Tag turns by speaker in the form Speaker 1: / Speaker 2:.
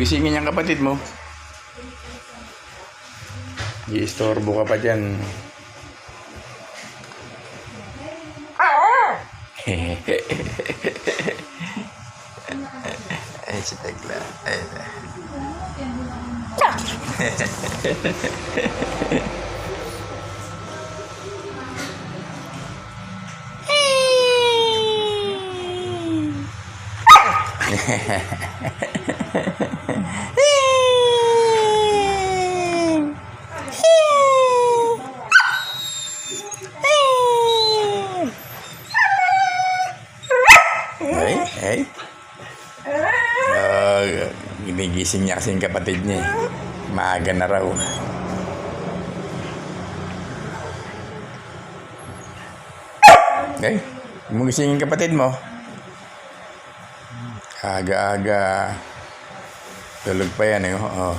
Speaker 1: Gisingin yung kapatid mo. Giistorbo ka pa dyan. Ay, si Tekla. Ay, ay. Ginigising niya kasi yung kapatid niya. Maaga na raw. Okay. Gumising yung kapatid mo. Aga-aga. Tulog pa yan eh. Oh.